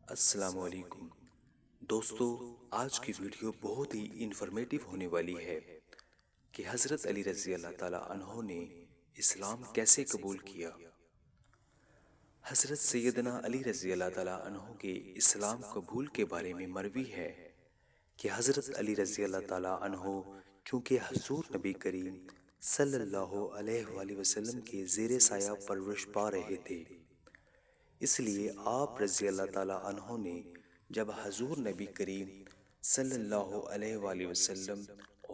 السلام علیکم دوستو، آج کی ویڈیو بہت ہی انفارمیٹیو ہونے والی ہے کہ حضرت علی رضی اللہ تعالی عنہ نے اسلام کیسے قبول کیا۔ حضرت سیدنا علی رضی اللہ تعالی عنہ کے اسلام قبول کے بارے میں مروی ہے کہ حضرت علی رضی اللہ تعالی عنہ چونکہ حضور نبی کریم صلی اللہ علیہ وآلہ وسلم کے زیر سایہ پرورش پا رہے تھے، اس لیے آپ رضی اللہ تعالیٰ عنہ نے جب حضور نبی کریم صلی اللہ علیہ وآلہ وسلم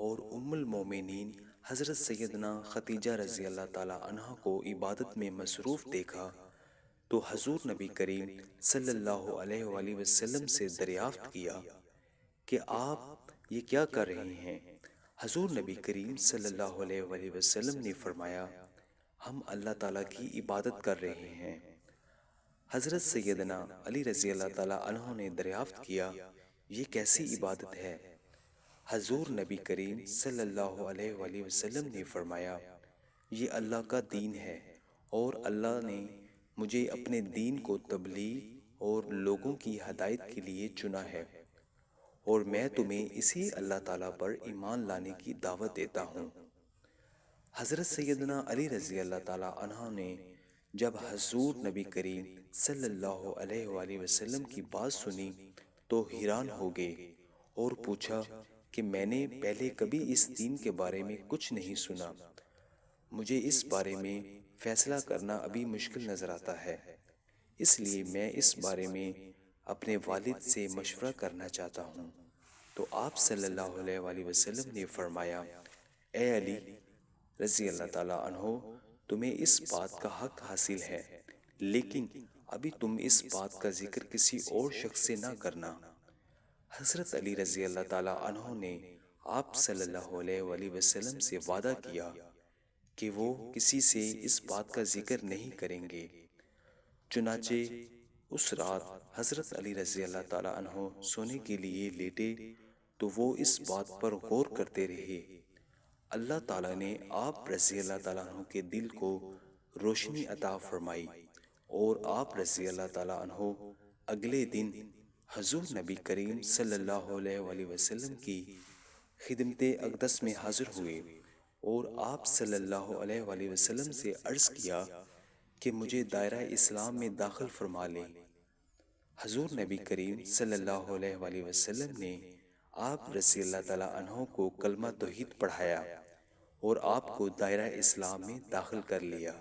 اور ام المومنین حضرت سیدنا خدیجہ رضی اللہ تعالیٰ عنہ کو عبادت میں مصروف دیکھا تو حضور نبی کریم صلی اللہ علیہ وآلہ وسلم سے دریافت کیا کہ آپ یہ کیا کر رہے ہیں۔ حضور نبی کریم صلی اللہ علیہ وآلہ وسلم نے فرمایا، ہم اللہ تعالیٰ کی عبادت کر رہے ہیں۔ حضرت سیدنا علی رضی اللہ تعالیٰ عنہ نے دریافت کیا، یہ کیسی عبادت ہے؟ حضور نبی کریم صلی اللہ علیہ وآلہ وسلم نے فرمایا، یہ اللہ کا دین ہے اور اللہ نے مجھے اپنے دین کو تبلیغ اور لوگوں کی ہدایت کے لیے چنا ہے، اور میں تمہیں اسی اللہ تعالیٰ پر ایمان لانے کی دعوت دیتا ہوں۔ حضرت سیدنا علی رضی اللہ تعالیٰ عنہ نے جب حضور نبی کریم صلی اللہ علیہ وآلہ وسلم کی بات سنی تو حیران ہو گئے اور پوچھا کہ میں نے پہلے کبھی اس دین کے بارے میں کچھ نہیں سنا، مجھے اس بارے میں فیصلہ کرنا ابھی مشکل نظر آتا ہے، اس لیے میں اس بارے میں اپنے والد سے مشورہ کرنا چاہتا ہوں۔ تو آپ صلی اللہ علیہ وآلہ وسلم نے فرمایا، اے علی رضی اللہ تعالیٰ عنہ، تمہیں اس بات کا حق حاصل ہے، لیکن ابھی تم اس بات کا ذکر کسی اور شخص سے نہ کرنا۔ حضرت علی رضی اللہ تعالیٰ عنہ نے آپ صلی اللہ علیہ وآلہ وسلم سے وعدہ کیا کہ وہ کسی سے اس بات کا ذکر نہیں کریں گے۔ چنانچہ اس رات حضرت علی رضی اللہ تعالیٰ عنہ سونے کے لیے لیٹے تو وہ اس بات پر غور کرتے رہے۔ اللہ تعالیٰ نے آپ رضی اللہ تعالیٰ عنہ کے دل کو روشنی عطا فرمائی اور آپ رضی اللہ تعالیٰ عنہ اگلے دن حضور نبی کریم صلی اللہ علیہ وآلہ وسلم کی خدمت اقدس میں حاضر ہوئے اور آپ صلی اللہ علیہ وآلہ وسلم سے عرض کیا کہ مجھے دائرہ اسلام میں داخل فرما لیں۔ حضور نبی کریم صلی اللہ علیہ وآلہ وسلم نے آپ رضی اللہ تعالیٰ عنہ کو کلمہ توحید پڑھایا اور آپ کو دائرہ اسلام میں داخل کر لیا۔